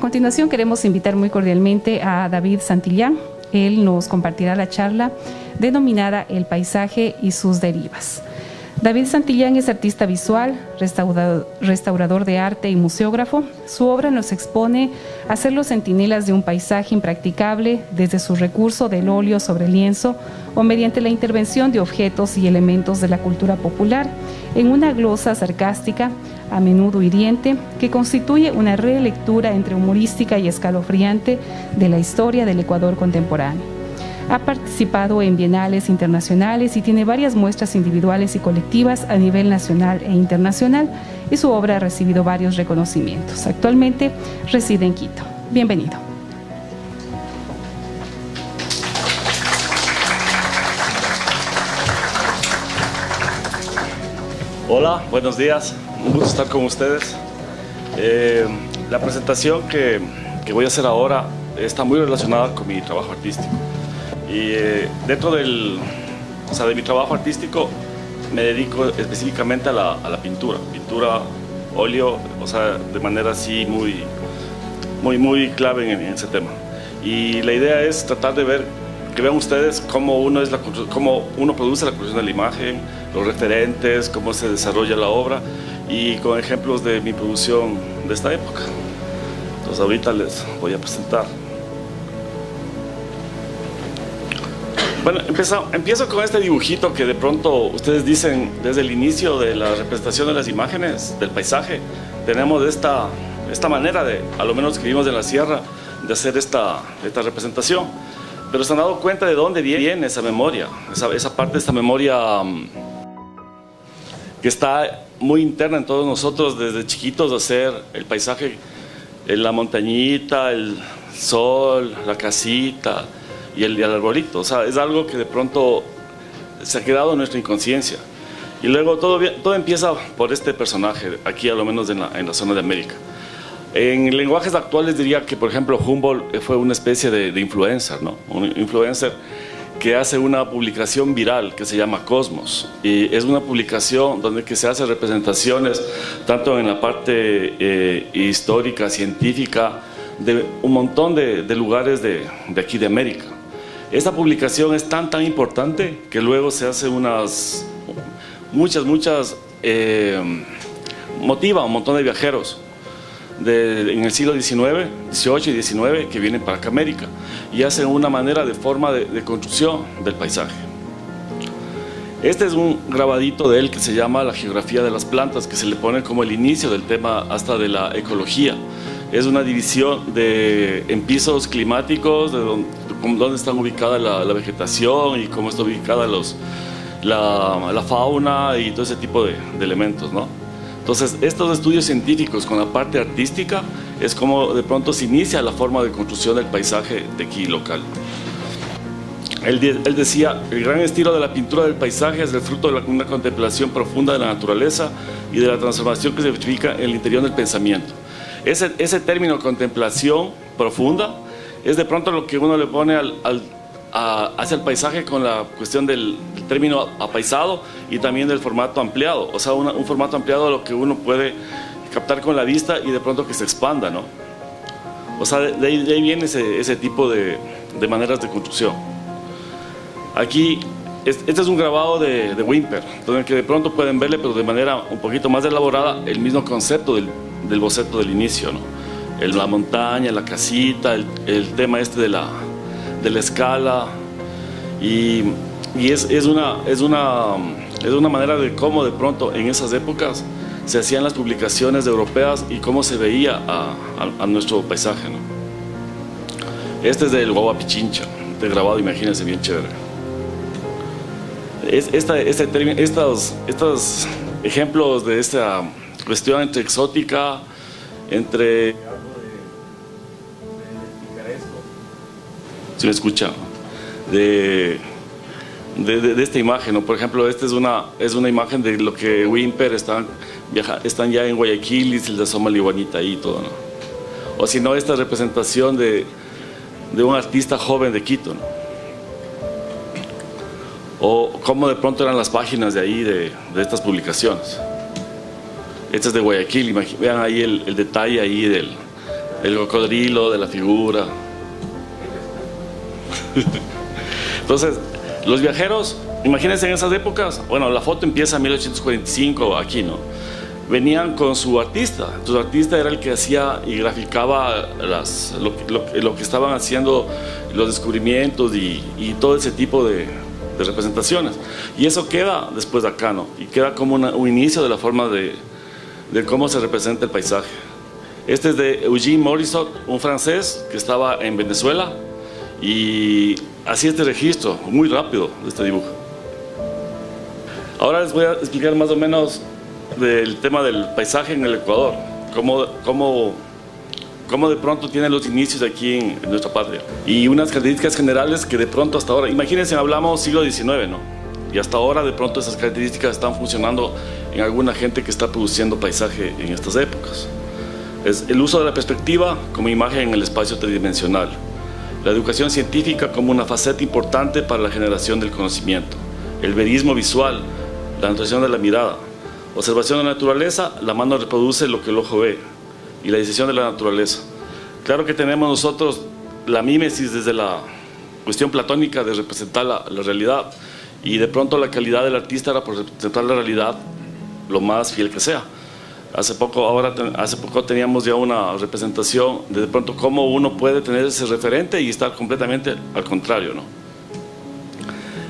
continuación queremos invitar muy cordialmente a David Santillán. Él nos compartirá la charla denominada El paisaje y sus derivas. David Santillán es artista visual, restaurador de arte y museógrafo. Su obra nos expone a ser los centinelas de un paisaje impracticable desde su recurso del óleo sobre lienzo o mediante la intervención de objetos y elementos de la cultura popular en una glosa sarcástica, a menudo hiriente, que constituye una relectura entre humorística y escalofriante de la historia del Ecuador contemporáneo. Ha participado en bienales internacionales y tiene varias muestras individuales y colectivas a nivel nacional e internacional, y su obra ha recibido varios reconocimientos. Actualmente reside en Quito. Bienvenido. Hola, buenos días. Un gusto estar con ustedes. La presentación que voy a hacer ahora está muy relacionada con mi trabajo artístico. Y dentro de mi trabajo artístico me dedico específicamente a la pintura, óleo, de manera así muy clave en ese tema. Y la idea es tratar de ver, que vean ustedes cómo uno produce la construcción de la imagen, los referentes, cómo se desarrolla la obra, y con ejemplos de mi producción de esta época. Entonces ahorita les voy a presentar. Bueno, empiezo con este dibujito que de pronto ustedes dicen desde el inicio de la representación de las imágenes, del paisaje. Tenemos esta manera de, a lo menos que vivimos en la sierra, de hacer esta representación. Pero se han dado cuenta de dónde viene esa memoria, esa parte de esta memoria que está muy interna en todos nosotros desde chiquitos, de hacer el paisaje, la montañita, el sol, la casita y el arbolito. Es algo que de pronto se ha quedado en nuestra inconsciencia. Y luego todo empieza por este personaje, aquí a lo menos en la zona de América. En lenguajes actuales diría que, por ejemplo, Humboldt fue una especie de influencer, ¿no? Un influencer que hace una publicación viral que se llama Cosmos. Y es una publicación donde que se hace representaciones tanto en la parte histórica, científica, de un montón de lugares de aquí de América. Esta publicación es tan importante que luego se hace motiva a un montón de viajeros en el siglo XIX, XVIII y XIX que vienen para acá a América y hacen una forma de construcción del paisaje. Este es un grabadito de él que se llama La geografía de las plantas, que se le pone como el inicio del tema hasta de la ecología. Es una división en pisos climáticos, de dónde están ubicada la vegetación y cómo está ubicada la fauna y todo ese tipo de elementos, ¿no? Entonces, estos estudios científicos con la parte artística es como de pronto se inicia la forma de construcción del paisaje de aquí local. Él decía, el gran estilo de la pintura del paisaje es el fruto de una contemplación profunda de la naturaleza y de la transformación que se verifica en el interior del pensamiento. Ese término contemplación profunda es de pronto lo que uno le pone hacia el paisaje con la cuestión del término apaisado y también del formato ampliado, un formato ampliado a lo que uno puede captar con la vista y de pronto que se expanda, ¿no? De ahí viene ese tipo de maneras de construcción. Aquí, este es un grabado de Whymper, donde que de pronto pueden verle, pero de manera un poquito más elaborada, el mismo concepto del boceto del inicio, ¿no? La montaña, la casita, el tema de la escala, y es una manera de cómo de pronto en esas épocas se hacían las publicaciones europeas y cómo se veía a nuestro paisaje, ¿no? Este es del Guagua Pichincha, de grabado, imagínense, bien chévere. Estos ejemplos de esta cuestión entre exótica, entre si me escucha, de esta imagen, ¿no? Por ejemplo, esta es una imagen de lo que Whymper están ya en Guayaquil y se les asoma la iguanita ahí y todo, ¿no? O si no, esta representación de un artista joven de Quito, ¿no? O cómo de pronto eran las páginas de ahí de estas publicaciones. Esta es de Guayaquil, vean ahí el detalle ahí el cocodrilo, de la figura. Entonces, los viajeros, imagínense en esas épocas, bueno, la foto empieza en 1845 aquí, ¿no? Venían con su artista. Su artista era el que hacía y graficaba lo que estaban haciendo, los descubrimientos y todo ese tipo de representaciones. Y eso queda después de acá, ¿no? Y queda como un inicio de la forma de cómo se representa el paisaje. Este es de Eugene Morisot, un francés que estaba en Venezuela, y hacía este registro muy rápido de este dibujo. Ahora les voy a explicar más o menos del tema del paisaje en el Ecuador, cómo de pronto tiene los inicios aquí en nuestra patria, y unas características generales que de pronto hasta ahora, imagínense, hablamos siglo XIX, ¿no? Y hasta ahora de pronto esas características están funcionando en alguna gente que está produciendo paisaje en estas épocas. Es el uso de la perspectiva como imagen en el espacio tridimensional, la educación científica como una faceta importante para la generación del conocimiento, el verismo visual, la nutrición de la mirada, observación de la naturaleza, la mano reproduce lo que el ojo ve, y la decisión de la naturaleza. Claro que tenemos nosotros la mímesis desde la cuestión platónica de representar la realidad, y de pronto la calidad del artista era por representar la realidad lo más fiel que sea. Hace poco teníamos ya una representación de pronto cómo uno puede tener ese referente y estar completamente al contrario, ¿no?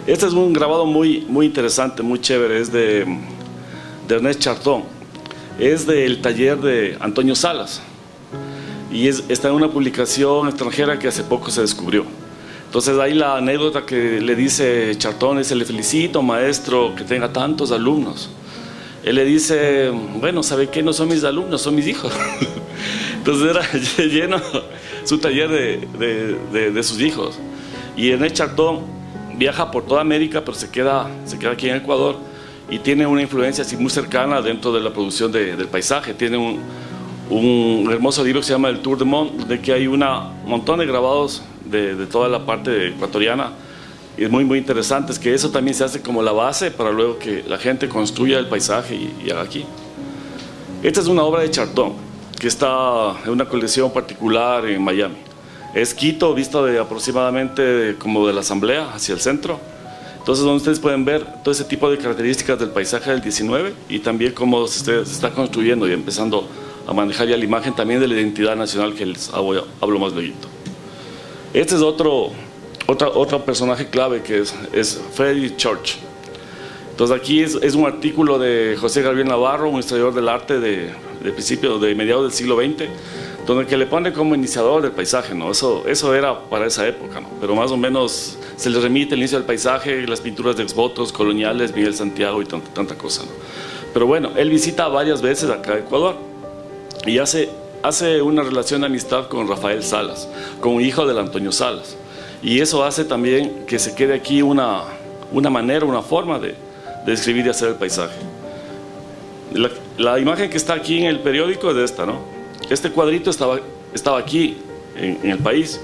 Este es un grabado muy interesante, muy chévere, es de Ernest Charton, es del taller de Antonio Salas, y está en una publicación extranjera que hace poco se descubrió. Entonces ahí la anécdota que le dice Charton es: le felicito, maestro, que tenga tantos alumnos. Él le dice: bueno, ¿sabe qué? No son mis alumnos, son mis hijos. Entonces era lleno su taller de sus hijos. Y Ernest Charton viaja por toda América, pero se queda aquí en Ecuador, y tiene una influencia así muy cercana dentro de la producción del paisaje. Tiene un hermoso libro que se llama El Tour de Monde, de que hay un montón de grabados de toda la parte ecuatoriana, y es muy interesante. Es que eso también se hace como la base para luego que la gente construya el paisaje y haga aquí. Esta es una obra de Charton que está en una colección particular en Miami. Es Quito vista de aproximadamente como de la Asamblea hacia el centro. Entonces, donde ustedes pueden ver todo ese tipo de características del paisaje del 19, y también cómo se está construyendo y empezando a manejar ya la imagen también de la identidad nacional, que les hablo más luego. Este es otro personaje clave, que es Frederick Church. Entonces aquí es un artículo de José Gabriel Navarro, un historiador del arte de mediados del siglo XX, donde que le pone como iniciador del paisaje, ¿no? Eso era para esa época, ¿no? Pero más o menos se le remite el inicio del paisaje, las pinturas de exvotos coloniales, Miguel Santiago y tanta cosa, ¿no? Pero bueno, él visita varias veces acá a Ecuador y hace una relación de amistad con Rafael Salas, con un hijo del Antonio Salas. Y eso hace también que se quede aquí una manera, una forma de describir y hacer el paisaje. La imagen que está aquí en el periódico es de esta, ¿no? Este cuadrito estaba aquí en el país.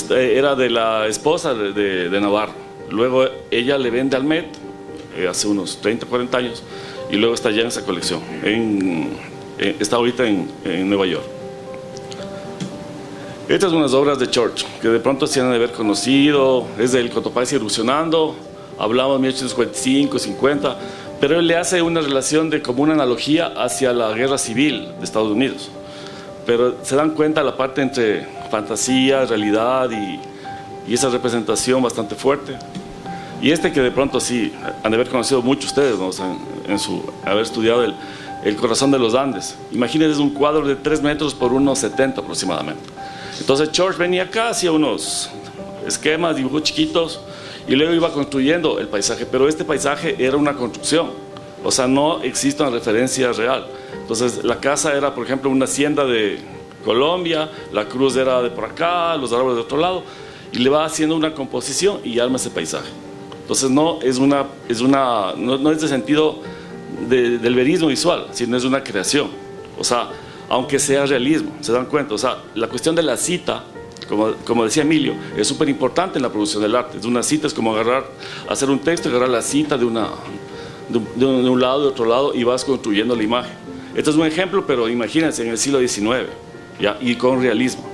Era de la esposa de Navarro. Luego ella le vende al Met hace unos 30, 40 años, y luego está ya en esa colección. Está ahorita en Nueva York. Estas son unas obras de Church que de pronto se han de haber conocido. Es del Cotopaxi erupcionando, hablamos de 1845, 50, pero él le hace una relación como una analogía hacia la guerra civil de Estados Unidos. Pero se dan cuenta la parte entre fantasía, realidad y esa representación bastante fuerte. Y que de pronto sí han de haber conocido muchos ustedes, ¿no? O sea, haber estudiado el corazón de los Andes. Imagínense un cuadro de 3 metros por unos 70 aproximadamente. Entonces George venía acá, hacía unos esquemas, dibujos chiquitos, y luego iba construyendo el paisaje. Pero este paisaje era una construcción, o sea, no existe una referencia real. Entonces la casa era, por ejemplo, una hacienda de Colombia, la cruz era de por acá, los árboles de otro lado, y le va haciendo una composición y arma ese paisaje. Entonces no es de sentido del verismo visual, sino es una creación. O sea, aunque sea realismo, se dan cuenta. O sea, la cuestión de la cita, como decía Emilio, es súper importante en la producción del arte. Una cita es como hacer un texto, agarrar la cita de un lado, de otro lado, y vas construyendo la imagen. Este es un ejemplo, pero imagínense en el siglo XIX. ¿ya? Y con realismo.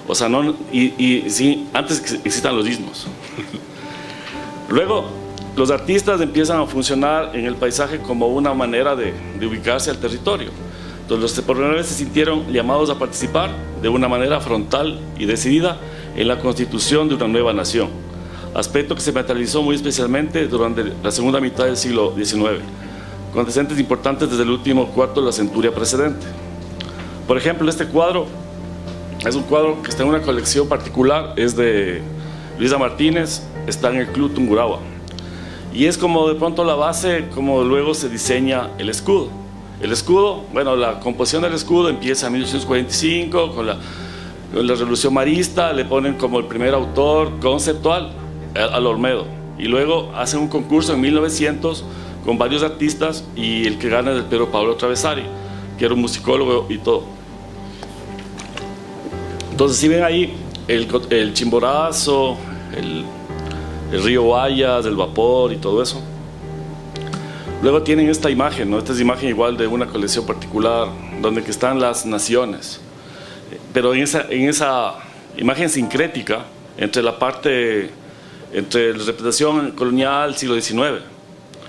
O sea, no, sí, antes que existan los ismos. Luego, los artistas empiezan a funcionar en el paisaje como una manera de ubicarse al territorio. Entonces, los teponeros se sintieron llamados a participar de una manera frontal y decidida en la constitución de una nueva nación, aspecto que se materializó muy especialmente durante la segunda mitad del siglo XIX, con antecedentes importantes desde el último cuarto de la centuria precedente. Por ejemplo, este cuadro es un cuadro que está en una colección particular, es de Luisa Martínez, está en el Club Tungurahua, y es como de pronto la base, como luego se diseña el escudo. El escudo, bueno, la composición del escudo empieza en 1845 con la Revolución Marista, le ponen como el primer autor conceptual al Olmedo, y luego hacen un concurso en 1900 con varios artistas, y el que gana es el Pedro Pablo Travesari, que era un musicólogo y todo. Entonces, si ven ahí el Chimborazo, el río Guayas, el vapor y todo eso. Luego tienen esta imagen, ¿no? Esta es imagen igual de una colección particular, donde que están las naciones. Pero en esa imagen sincrética, entre la representación colonial siglo XIX.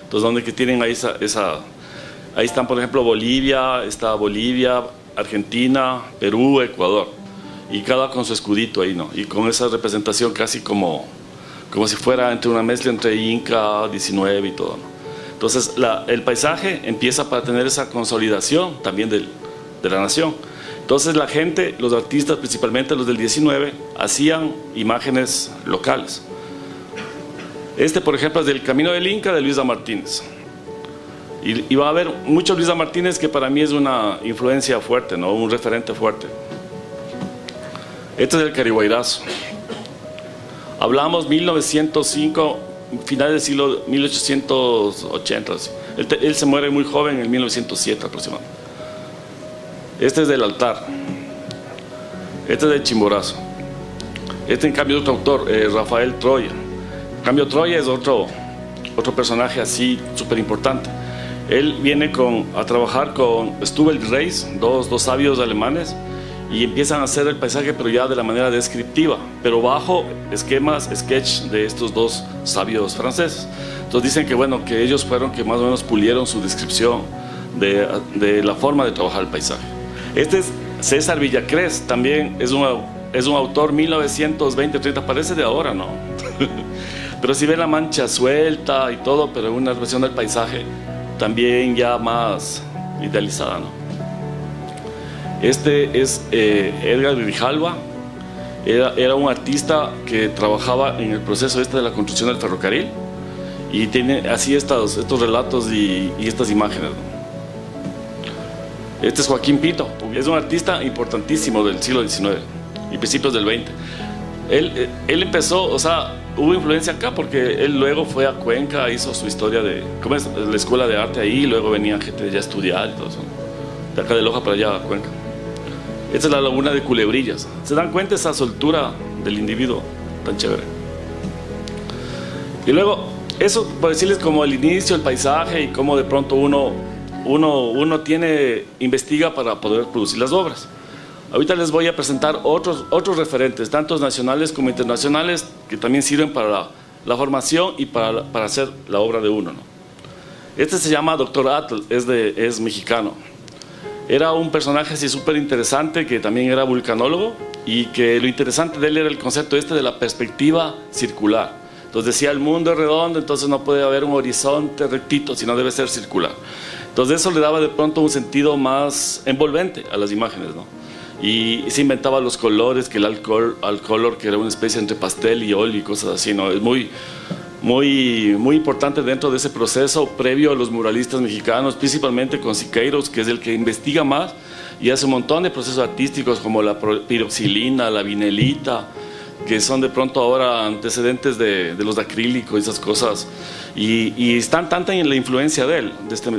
Entonces, donde que tienen ahí ahí están, por ejemplo, está Bolivia, Argentina, Perú, Ecuador. Y cada con su escudito ahí, ¿no? Y con esa representación casi como si fuera una mezcla entre Inca, 19 y todo, ¿no? Entonces, el paisaje empieza para tener esa consolidación también de la nación. Entonces, la gente, los artistas, principalmente los del 19, hacían imágenes locales. Por ejemplo, es del Camino del Inca, de Luisa Martínez. Y va a haber muchos Luisa Martínez, que para mí es una influencia fuerte, ¿no? Un referente fuerte. Este es el Cariguairazo. Hablamos 1905, finales del siglo 1880. Él se muere muy joven en 1907 aproximadamente. Este es del altar. Este es del Chimborazo. En cambio, otro autor, Rafael Troya. En cambio, Troya es otro personaje así súper importante. Él viene a trabajar con Stubel y Reis, dos sabios alemanes, y empiezan a hacer el paisaje, pero ya de la manera descriptiva, pero bajo esquemas, sketch de estos dos sabios franceses. Entonces dicen que, bueno, que ellos fueron que más o menos pulieron su descripción de la forma de trabajar el paisaje. Este es César Villacrés, también es un autor 1920-30, parece de ahora, ¿no? Pero si ven la mancha suelta y todo, pero en una versión del paisaje también ya más idealizada, ¿no? Este es Edgar Grijalva. Era un artista que trabajaba en el proceso de la construcción del ferrocarril, y tiene así estos relatos y estas imágenes, ¿no? Este es Joaquín Pito, es un artista importantísimo del siglo XIX y principios del XX. Él empezó, o sea, hubo influencia acá porque él luego fue a Cuenca, hizo su historia de la escuela de arte ahí, y luego venía gente ya a estudiar y todo eso, ¿no? De acá de Loja para allá a Cuenca. Esta es la laguna de Culebrillas. ¿Se dan cuenta esa soltura del individuo tan chévere? Y luego, eso por decirles como el inicio, el paisaje, y cómo de pronto uno investiga para poder producir las obras. Ahorita les voy a presentar otros referentes, tanto nacionales como internacionales, que también sirven para la formación y para hacer la obra de uno, ¿no? Este se llama Dr. Atl, es mexicano. Era un personaje así súper interesante, que también era vulcanólogo, y que lo interesante de él era el concepto de la perspectiva circular. Entonces decía, el mundo es redondo, entonces no puede haber un horizonte rectito, sino debe ser circular. Entonces eso le daba de pronto un sentido más envolvente a las imágenes, ¿no? Y se inventaba los colores, que el alcolor, que era una especie entre pastel y óleo y cosas así, ¿no? Es muy importante dentro de ese proceso previo a los muralistas mexicanos, principalmente con Siqueiros, que es el que investiga más y hace un montón de procesos artísticos como la piroxilina, la vinelita, que son de pronto ahora antecedentes de los acrílicos y esas cosas, y están tanta en la influencia de él,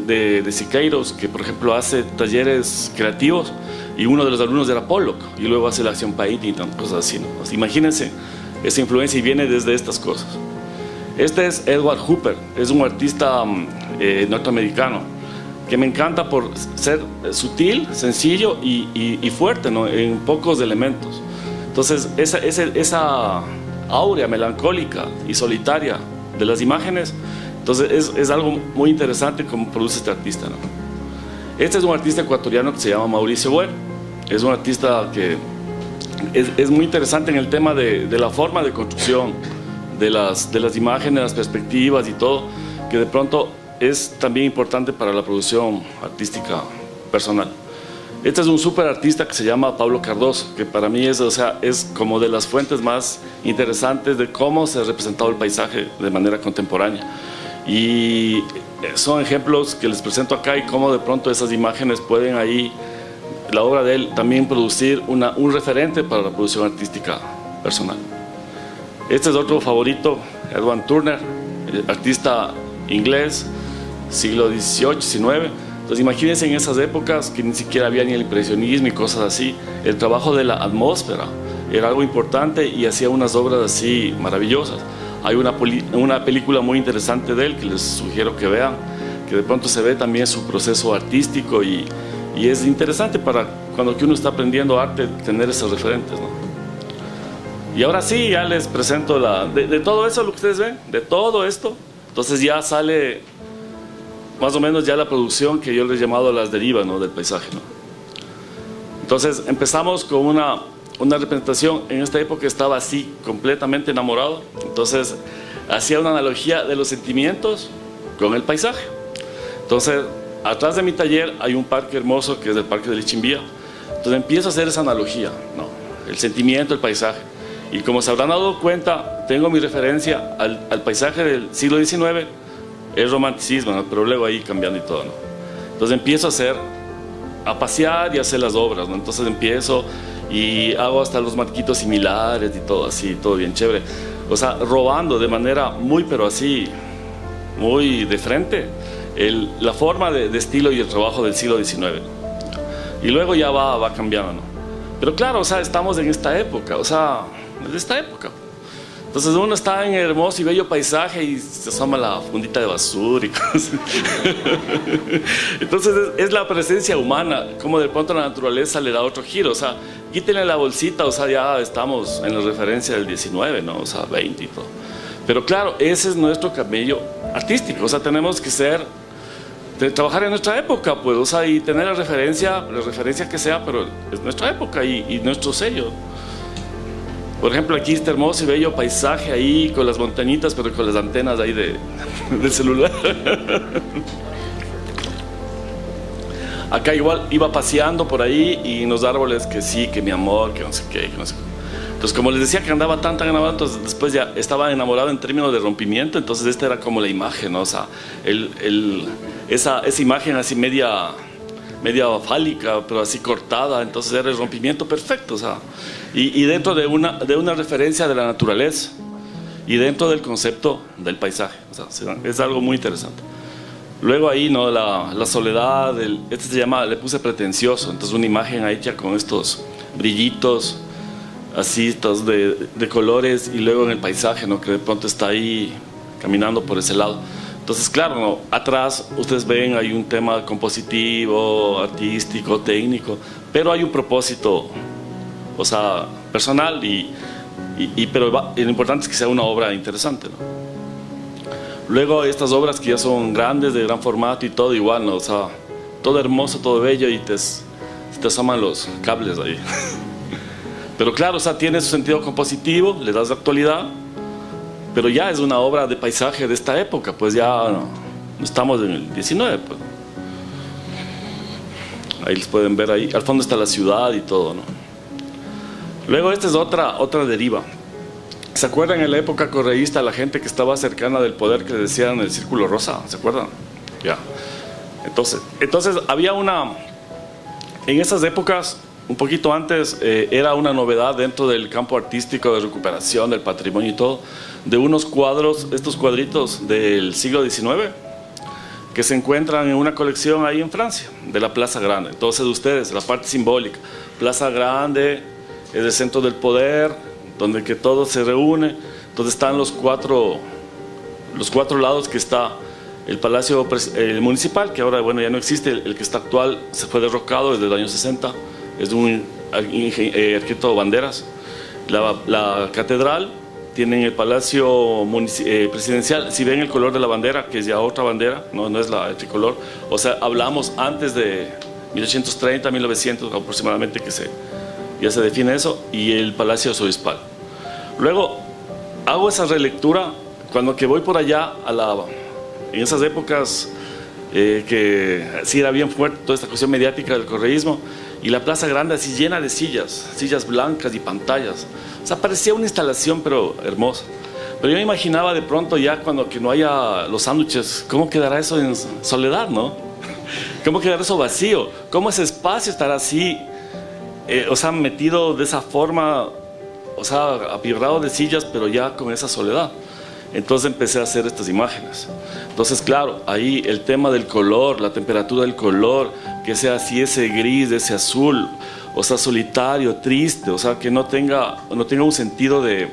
de Siqueiros, que por ejemplo hace talleres creativos, y uno de los alumnos era Pollock, y luego hace la acción painting y cosas así, ¿no? Pues imagínense esa influencia, y viene desde estas cosas. Este es Edward Hooper, es un artista norteamericano. que me encanta por ser sutil, sencillo y fuerte, ¿no? En pocos elementos. Entonces, esa áurea melancólica y solitaria de las imágenes, entonces es algo muy interesante como produce este artista, ¿no? Este es un artista ecuatoriano que se llama Mauricio Boer. Es un artista que es muy interesante en el tema de la forma de construcción de las imágenes, las perspectivas y todo, que de pronto es también importante para la producción artística personal. Este es un súper artista que se llama Pablo Cardoso, que para mí es como de las fuentes más interesantes de cómo se ha representado el paisaje de manera contemporánea. Y son ejemplos que les presento acá y cómo de pronto esas imágenes pueden ahí, la obra de él, también producir un referente para la producción artística personal. Este es otro favorito, Edward Turner, artista inglés, siglo XVIII, XIX. Entonces imagínense en esas épocas que ni siquiera había ni el impresionismo y cosas así. El trabajo de la atmósfera era algo importante y hacía unas obras así maravillosas. Hay una película muy interesante de él que les sugiero que vean, que de pronto se ve también su proceso artístico y es interesante para cuando uno está aprendiendo arte tener esos referentes, ¿no? Y ahora sí, ya les presento de todo eso, lo que ustedes ven, de todo esto. Entonces ya sale más o menos ya la producción que yo les he llamado las derivas, ¿no? Del paisaje, ¿no? Entonces empezamos con una representación. En esta época estaba así, completamente enamorado. Entonces hacía una analogía de los sentimientos con el paisaje. Entonces atrás de mi taller hay un parque hermoso que es el Parque de Lichimbía. Entonces empiezo a hacer esa analogía, ¿no? El sentimiento, el paisaje. Y como se habrán dado cuenta, tengo mi referencia al paisaje del siglo XIX, el romanticismo, ¿no? Pero luego ahí cambiando y todo, ¿no? Entonces empiezo a pasear y a hacer las obras, ¿no? Entonces empiezo y hago hasta los marquitos similares y todo así, todo bien chévere. O sea, robando de manera muy, pero así, muy de frente, la forma de estilo y el trabajo del siglo XIX. Y luego ya va cambiando, ¿no? Pero claro, o sea, estamos en esta época, o sea, de esta época. Entonces uno está en el hermoso y bello paisaje y se asoma la fundita de basura y cosas. Entonces es la presencia humana, como de pronto la naturaleza le da otro giro. O sea, quítenle la bolsita, o sea, ya estamos en la referencia del 19, ¿no? O sea, 20 y todo. Pero claro, ese es nuestro camello artístico. O sea, tenemos que trabajar en nuestra época, pues, o sea, y tener la referencia que sea, pero es nuestra época y nuestro sello. Por ejemplo, aquí este hermoso y bello paisaje ahí con las montañitas, pero con las antenas ahí del celular. Acá igual iba paseando por ahí y en los árboles que sí, que mi amor, que no sé qué, que no sé qué. Entonces, como les decía que andaba tan enamorado, entonces después ya estaba enamorado en términos de rompimiento. Entonces esta era como la imagen, ¿no? O sea, esa imagen así media fálica, pero así cortada. Entonces era el rompimiento perfecto, o sea, y dentro de una referencia de la naturaleza y dentro del concepto del paisaje. O sea, es algo muy interesante. Luego ahí, ¿no? La soledad, este se llama, le puse pretencioso. Entonces una imagen hecha con estos brillitos así, estos de colores, y luego en el paisaje, ¿no? Que de pronto está ahí caminando por ese lado. Entonces, claro, ¿no? Atrás ustedes ven, hay un tema compositivo, artístico, técnico, pero hay un propósito, o sea, personal, pero lo importante es que sea una obra interesante, ¿no? Luego estas obras que ya son grandes, de gran formato y todo igual, ¿no? O sea, todo hermoso, todo bello, y te asoman los cables ahí. Pero claro, o sea, tiene su sentido compositivo, le das la actualidad, pero ya es una obra de paisaje de esta época, pues ya no estamos en el 19, pues. Ahí les pueden ver ahí, al fondo está la ciudad y todo, ¿no? Luego esta es otra deriva. ¿Se acuerdan en la época correísta la gente que estaba cercana del poder que decían el círculo rosa? ¿Se acuerdan? Ya. Entonces había en esas épocas, un poquito antes, era una novedad dentro del campo artístico de recuperación del patrimonio y todo, de unos cuadros, estos cuadritos del siglo XIX, que se encuentran en una colección ahí en Francia, de la Plaza Grande. Entonces ustedes, la parte simbólica, Plaza Grande es el centro del poder, donde que todo se reúne. Entonces están los cuatro lados que está El Palacio Municipal, que ahora bueno, ya no existe, el que está actual se fue derrocado desde los años 60, es de un arquitecto Banderas. La Catedral, tienen el Palacio Presidencial. Si ven el color de la bandera, que es ya otra bandera, no es el tricolor, o sea, hablamos antes de 1830, 1900 aproximadamente, que ya se define eso, y el Palacio Arzobispal. Luego hago esa relectura cuando que voy por allá en esas épocas que sí era bien fuerte toda esta cuestión mediática del correísmo, y la Plaza Grande así llena de sillas blancas y pantallas. O sea, parecía una instalación pero hermosa. Pero yo me imaginaba de pronto ya cuando que no haya los sándwiches, ¿cómo quedará eso en soledad, no? ¿Cómo quedará eso vacío? ¿Cómo ese espacio estará así, o sea, metido de esa forma, o sea, apibrado de sillas, pero ya con esa soledad? Entonces empecé a hacer estas imágenes. Entonces, claro, ahí el tema del color, la temperatura del color, que sea así ese gris, ese azul, o sea, solitario, triste, o sea, que no tenga un sentido de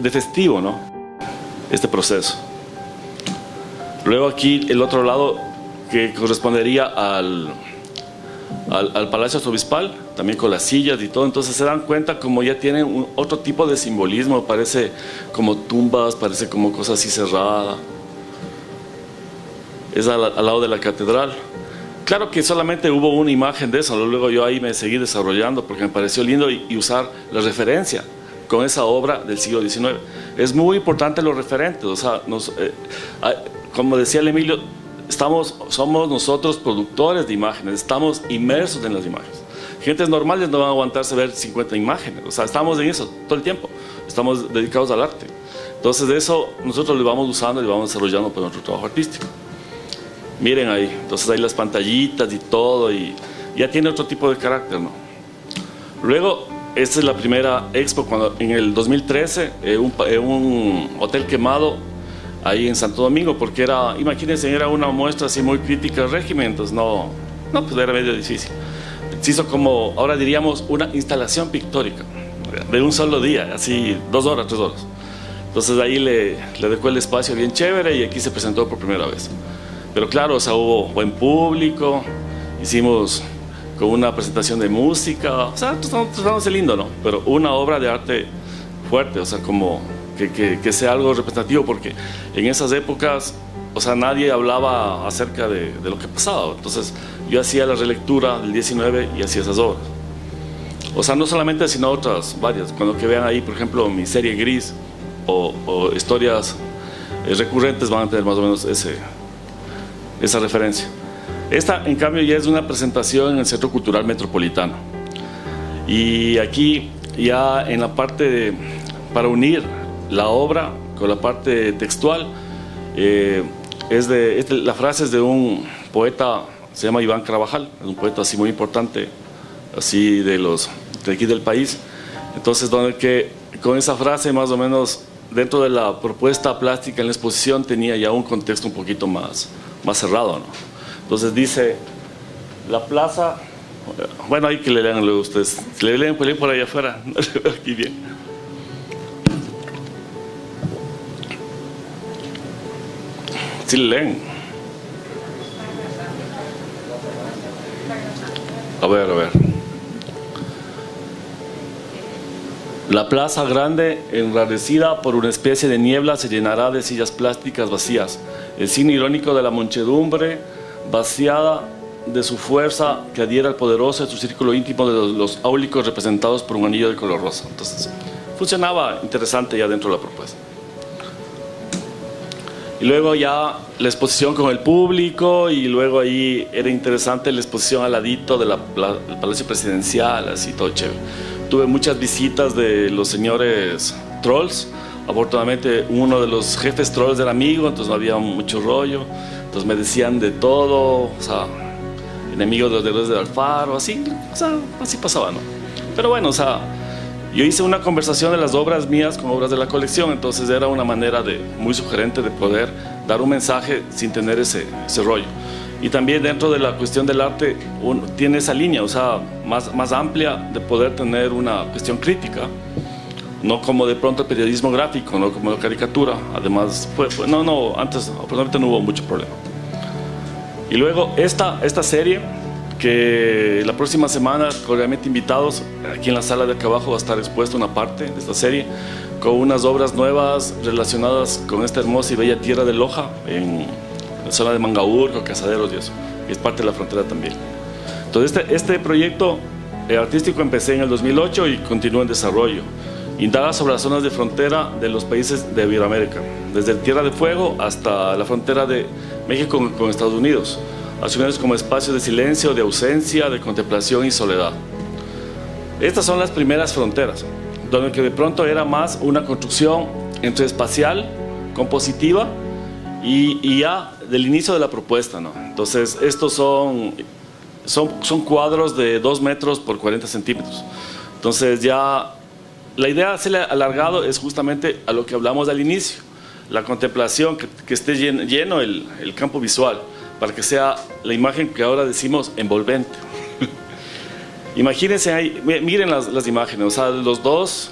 festivo, ¿no? Este proceso. Luego aquí el otro lado, que correspondería al Palacio Arzobispal, también con las sillas y todo. Entonces se dan cuenta como ya tienen otro tipo de simbolismo, parece como tumbas, parece como cosas así cerradas. Es al lado de la catedral. Claro que solamente hubo una imagen de eso, luego yo ahí me seguí desarrollando porque me pareció lindo y usar la referencia con esa obra del siglo XIX. Es muy importante los referentes, o sea, como decía el Emilio, somos nosotros productores de imágenes, estamos inmersos en las imágenes. Gentes normales no van a aguantarse ver 50 imágenes, o sea, estamos en eso todo el tiempo, estamos dedicados al arte. Entonces de eso nosotros lo vamos usando y lo vamos desarrollando por nuestro trabajo artístico. Miren ahí, entonces ahí las pantallitas y todo, y ya tiene otro tipo de carácter, ¿no? Luego, esta es la primera expo, cuando en el 2013, un hotel quemado ahí en Santo Domingo, porque imagínense, era una muestra así muy crítica al régimen, entonces pues era medio difícil. Se hizo como, ahora diríamos, una instalación pictórica, de un solo día, así 2 horas, 3 horas. Entonces ahí le dejó el espacio bien chévere y aquí se presentó por primera vez. Pero claro, o sea, hubo buen público, hicimos con una presentación de música, o sea, tratamos de lindo, ¿no? Pero una obra de arte fuerte, o sea, como que sea algo representativo, porque en esas épocas, o sea, nadie hablaba acerca de lo que pasaba. Entonces yo hacía la relectura del 19 y hacía esas obras. O sea, no solamente, sino otras varias. Cuando que vean ahí, por ejemplo, mi serie Gris o historias recurrentes, van a tener más o menos esa referencia. Esta, en cambio, ya es una presentación en el Centro Cultural Metropolitano. Y aquí, ya en la parte para unir la obra con la parte textual, la frase es de un poeta, se llama Iván Carvajal, es un poeta así muy importante, así de aquí del país. Entonces, donde que con esa frase, más o menos, dentro de la propuesta plástica en la exposición, tenía ya un contexto un poquito más cerrado, ¿no? Entonces dice, la plaza, bueno, hay que le lean luego ustedes, si le leen por ahí afuera, no se ve aquí bien. Si le leen. A ver. La plaza grande, enrardecida por una especie de niebla, se llenará de sillas plásticas vacías. El signo irónico de la muchedumbre, vaciada de su fuerza, que adhiera al poderoso en su círculo íntimo de los áulicos representados por un anillo de color rosa. Entonces, funcionaba interesante ya dentro de la propuesta. Y luego ya la exposición con el público, y luego ahí era interesante la exposición al ladito del Palacio Presidencial, así todo chévere. Tuve muchas visitas de los señores trolls. Afortunadamente uno de los jefes trolls era amigo, entonces no había mucho rollo. Entonces me decían de todo, o sea, enemigos de los dedos del Alfaro, así, o sea, así pasaba, ¿no? Pero bueno, o sea, yo hice una conversación de las obras mías con obras de la colección, entonces era una manera muy sugerente de poder dar un mensaje sin tener ese rollo. Y también dentro de la cuestión del arte tiene esa línea, o sea, más amplia, de poder tener una cuestión crítica. no como de pronto el periodismo gráfico, no como la caricatura. Además, antes probablemente no hubo mucho problema. Y luego esta serie, que la próxima semana, cordialmente invitados, aquí en la sala de acá abajo va a estar expuesta una parte de esta serie, con unas obras nuevas relacionadas con esta hermosa y bella tierra de Loja, en la zona de Mangaurco, Casaderos y eso, y es parte de la frontera también. Entonces este proyecto artístico empecé en el 2008 y continúa en desarrollo. Indaga sobre las zonas de frontera de los países de Iberoamérica, desde el Tierra de Fuego hasta la frontera de México con Estados Unidos. Acciones como espacios de silencio, de ausencia, de contemplación y soledad. Estas son las primeras fronteras, donde que de pronto era más una construcción entre espacial, compositiva y ya del inicio de la propuesta, ¿no? Entonces estos son cuadros de 2 metros por 40 centímetros. Entonces ya la idea de hacerle alargado es justamente a lo que hablamos al inicio, la contemplación, que esté lleno el campo visual, para que sea la imagen que ahora decimos envolvente. Imagínense ahí, miren las imágenes, o sea, los dos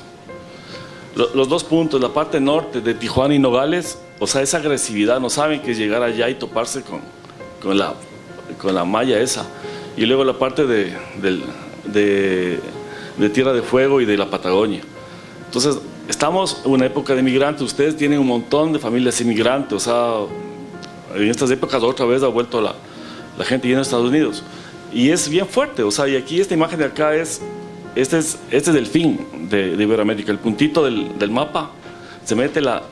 puntos, la parte norte de Tijuana y Nogales, o sea, esa agresividad, no saben qué es llegar allá y toparse con la malla esa, y luego la parte de Tierra de Fuego y de la Patagonia. Entonces, estamos en una época de migrantes, ustedes tienen un montón de familias inmigrantes, o sea, en estas épocas otra vez ha vuelto la gente yendo a Estados Unidos, y es bien fuerte, o sea, y aquí esta imagen de acá este es el fin de Iberoamérica, el puntito del mapa, se mete la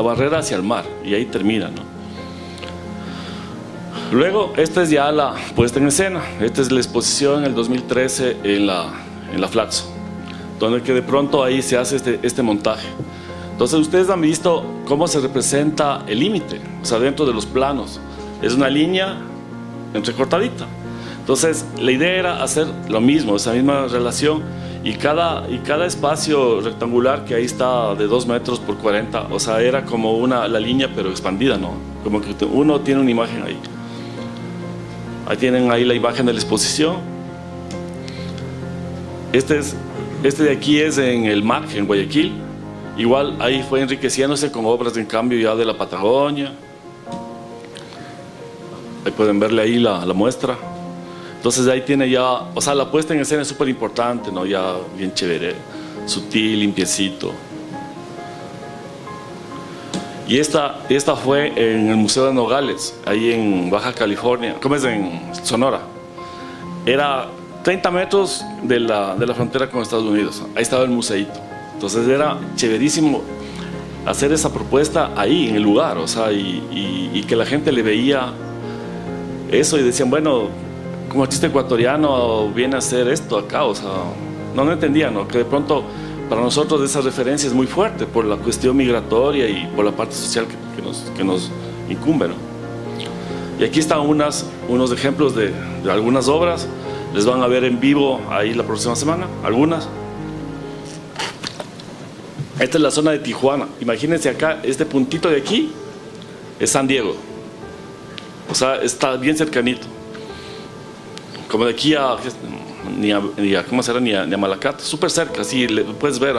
barrera hacia el mar, y ahí termina, ¿no? Luego, esta es ya la puesta en escena, esta es la exposición en el 2013 en la Flaxo, donde que de pronto ahí se hace este montaje. Entonces ustedes han visto cómo se representa el límite, o sea, dentro de los planos, es una línea entrecortadita. Entonces la idea era hacer lo mismo, esa misma relación, y cada espacio rectangular que ahí está de 2 metros por 40, o sea, era como la línea pero expandida, ¿no? Como que uno tiene una imagen ahí. Ahí tienen ahí la imagen de la exposición. Este de aquí es en el MAC, en Guayaquil. Igual ahí fue enriqueciéndose con obras en cambio ya de la Patagonia. Ahí pueden verle ahí la muestra. Entonces ahí tiene ya, o sea, la puesta en escena es súper importante, ¿no? Ya bien chévere, sutil, limpiecito. Y esta fue en el Museo de Nogales, ahí en Baja California, ¿cómo es? En Sonora. Era 30 metros de la frontera con Estados Unidos, ahí estaba el museíto. Entonces era chéverísimo hacer esa propuesta ahí, en el lugar, o sea, y que la gente le veía eso y decían, bueno, como artista ecuatoriano viene a hacer esto acá, o sea, no entendían, ¿no? Que de pronto para nosotros esa referencia es muy fuerte por la cuestión migratoria y por la parte social que nos incumbe, ¿no? Y aquí están unos ejemplos de algunas obras, les van a ver en vivo ahí la próxima semana, algunas. Esta es la zona de Tijuana, imagínense acá, este puntito de aquí es San Diego, o sea, está bien cercanito, como de aquí ¿cómo será? Ni a Malacate, súper cerca, así puedes ver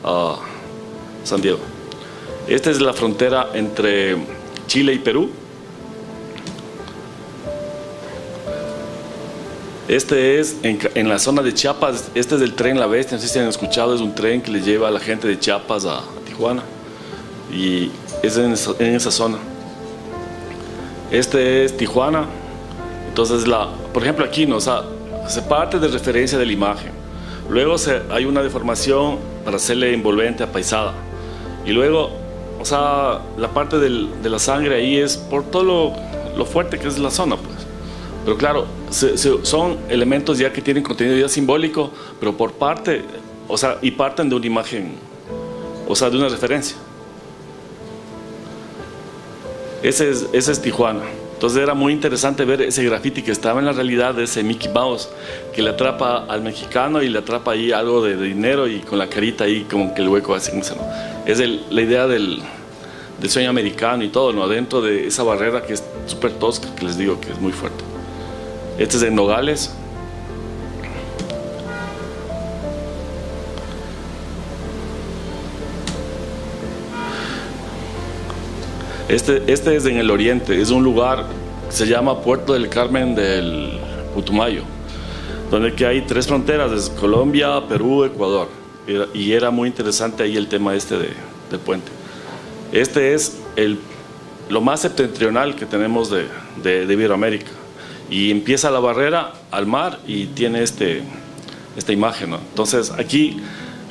a San Diego. Esta es la frontera entre Chile y Perú. Este es en la zona de Chiapas, este es el tren La Bestia, no sé si han escuchado, es un tren que le lleva a la gente de Chiapas a Tijuana, y es en esa zona. Este es Tijuana, entonces por ejemplo aquí, ¿no? O sea, se parte de referencia de la imagen, luego hay una deformación para hacerle envolvente, apaisada, y luego, o sea, la parte de la sangre ahí es por todo lo fuerte que es la zona, pues. Pero claro, son elementos ya que tienen contenido ya simbólico, pero por parte, o sea, y parten de una imagen, o sea, de una referencia. Ese es Tijuana. Entonces era muy interesante ver ese graffiti que estaba en la realidad de ese Mickey Mouse, que le atrapa al mexicano y le atrapa ahí algo de dinero y con la carita ahí como que el hueco así, ¿no? Es la idea del sueño americano y todo, ¿no? Dentro de esa barrera que es súper tosca, que les digo que es muy fuerte. Este es de Nogales. Este es en el oriente, es un lugar que se llama Puerto del Carmen del Putumayo, donde que hay 3 fronteras, es Colombia, Perú, Ecuador, y era muy interesante ahí el tema del puente. Este es lo más septentrional que tenemos de Iberoamérica, y empieza la barrera al mar y tiene esta imagen, ¿no? Entonces aquí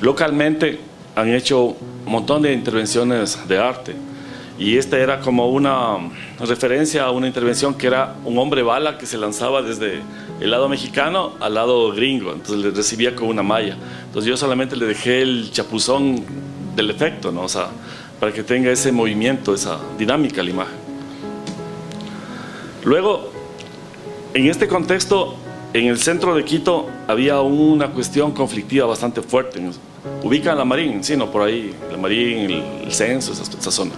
localmente han hecho un montón de intervenciones de arte, y esta era como una referencia a una intervención que era un hombre bala que se lanzaba desde el lado mexicano al lado gringo, entonces le recibía con una malla. Entonces yo solamente le dejé el chapuzón del efecto, ¿no? O sea, para que tenga ese movimiento, esa dinámica la imagen. Luego, en este contexto, en el centro de Quito había una cuestión conflictiva bastante fuerte. Ubican la Marín, sí, no, por ahí, la Marín, el censo, esa zona.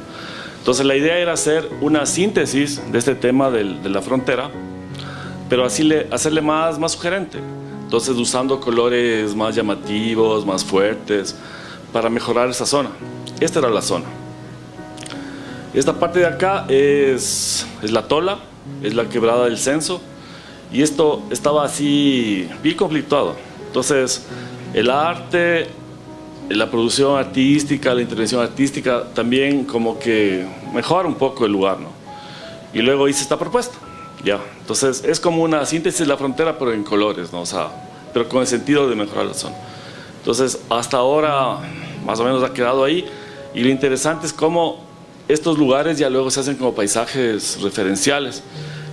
Entonces la idea era hacer una síntesis de este tema de la frontera, pero así hacerle más sugerente. Entonces usando colores más llamativos, más fuertes, para mejorar esa zona. Esta era la zona. Esta parte de acá es la Tola, es la quebrada del censo, y esto estaba así bien conflictuado. Entonces el arte, la producción artística, la intervención artística también como que mejora un poco el lugar, ¿no? Y luego hice esta propuesta, ya. Entonces es como una síntesis de la frontera pero en colores, ¿no? O sea, pero con el sentido de mejorar la zona. Entonces hasta ahora más o menos ha quedado ahí, y lo interesante es cómo estos lugares ya luego se hacen como paisajes referenciales.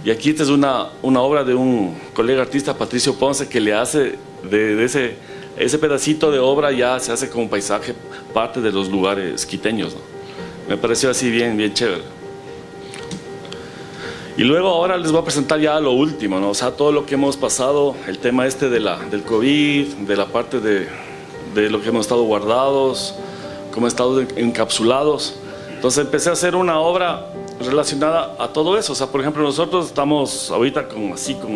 Y aquí esta es una obra de un colega artista, Patricio Ponce, que le hace de ese pedacito de obra, ya se hace como un paisaje, parte de los lugares quiteños, ¿no? Me pareció así bien chévere. Y luego ahora les voy a presentar ya lo último, ¿no? O sea, todo lo que hemos pasado, el tema del COVID, de la parte de lo que hemos estado guardados, cómo hemos estado encapsulados. Entonces empecé a hacer una obra relacionada a todo eso. O sea, por ejemplo, nosotros estamos ahorita con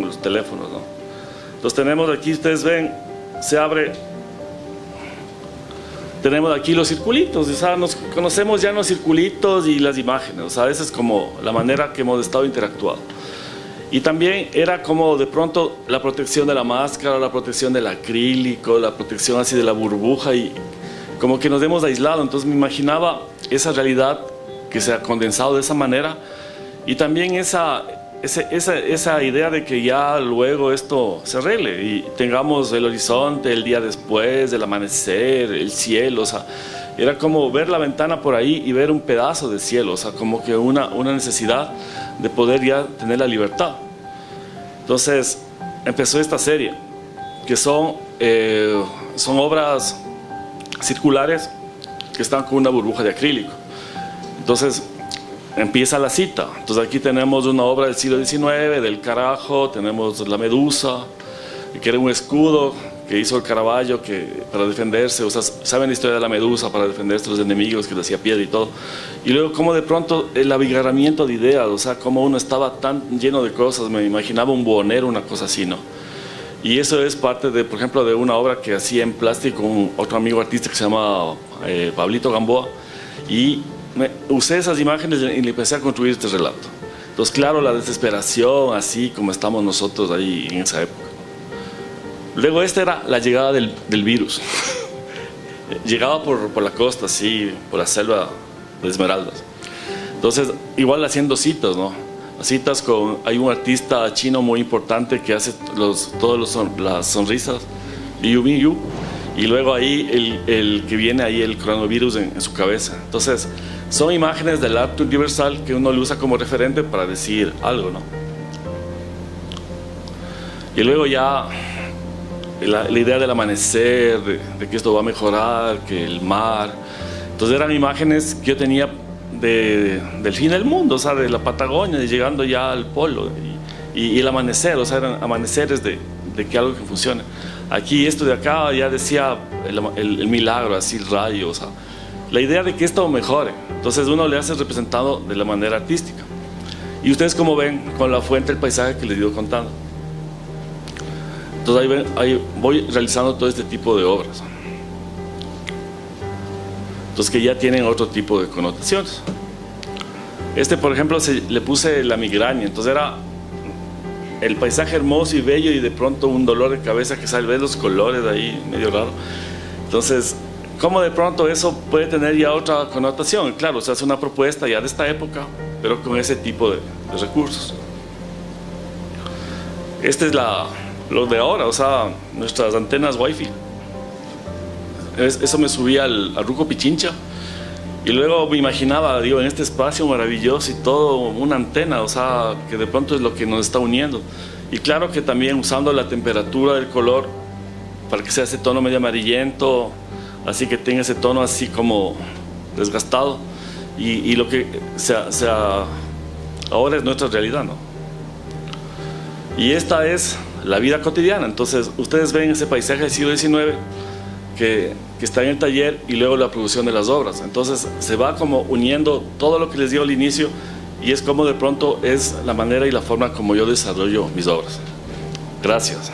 los teléfonos, ¿no? Entonces tenemos aquí, ustedes ven, se abre, tenemos aquí los circulitos, o sea, nos conocemos ya en los circulitos y las imágenes. O sea, esa es como la manera que hemos estado interactuando. Y también era como de pronto la protección de la máscara, la protección del acrílico, la protección así de la burbuja, y como que nos hemos aislado. Entonces me imaginaba esa realidad que se ha condensado de esa manera, y también esa idea de que ya luego esto se arregle y tengamos el horizonte, el día después, el amanecer, el cielo. O sea, era como ver la ventana por ahí y ver un pedazo de cielo. O sea, como que una necesidad de poder ya tener la libertad. Entonces empezó esta serie, que son obras circulares que están con una burbuja de acrílico. Entonces empieza la cita. Entonces aquí tenemos una obra del siglo XIX, del Carajo, tenemos la Medusa, que era un escudo que hizo el Caravaggio para defenderse. O sea, saben la historia de la Medusa, para defenderse de los enemigos, que le hacía piedra y todo. Y luego como de pronto el abigarramiento de ideas, o sea, como uno estaba tan lleno de cosas. Me imaginaba un buhonero, una cosa así, ¿no? Y eso es parte de, por ejemplo, de una obra que hacía en plástico otro amigo artista que se llama Pablito Gamboa, y usé esas imágenes y le empecé a construir este relato. Entonces, claro, la desesperación, así como estamos nosotros ahí en esa época. Luego esta era la llegada del virus. Llegaba por la costa, así, por la selva de Esmeraldas. Entonces, igual haciendo citas, ¿no? Citas hay un artista chino muy importante que hace las sonrisas, Liu Mingyu, y luego ahí el que viene ahí el coronavirus en su cabeza. Entonces son imágenes del arte universal que uno lo usa como referente para decir algo, ¿no? Y luego ya la idea del amanecer, de que esto va a mejorar, que el mar. Entonces eran imágenes que yo tenía del fin del mundo, o sea, de la Patagonia, llegando ya al polo, y el amanecer, o sea, eran amaneceres de que algo que funcione. Aquí esto de acá ya decía el milagro, así el rayo, o sea, la idea de que esto mejore. Entonces uno le hace representado de la manera artística. Y ustedes como ven con la fuente del paisaje que les he ido contando. Entonces ahí voy realizando todo este tipo de obras. Entonces que ya tienen otro tipo de connotaciones. Por ejemplo, le puse la migraña, entonces era el paisaje hermoso y bello y de pronto un dolor de cabeza que sale, ves los colores de ahí, medio raro. Entonces, ¿cómo de pronto eso puede tener ya otra connotación? Claro, se hace una propuesta ya de esta época, pero con ese tipo de recursos. Es lo de ahora, o sea, nuestras antenas Wi-Fi. Eso me subía al Ruco Pichincha y luego me imaginaba, digo, en este espacio maravilloso y todo, una antena, o sea, que de pronto es lo que nos está uniendo. Y claro que también usando la temperatura del color para que sea ese tono medio amarillento, así que tenga ese tono así como desgastado, y lo que ahora es nuestra realidad, ¿no? Y esta es la vida cotidiana. Entonces ustedes ven ese paisaje del siglo XIX que está en el taller y luego la producción de las obras. Entonces se va como uniendo todo lo que les digo al inicio, y es como de pronto es la manera y la forma como yo desarrollo mis obras. Gracias.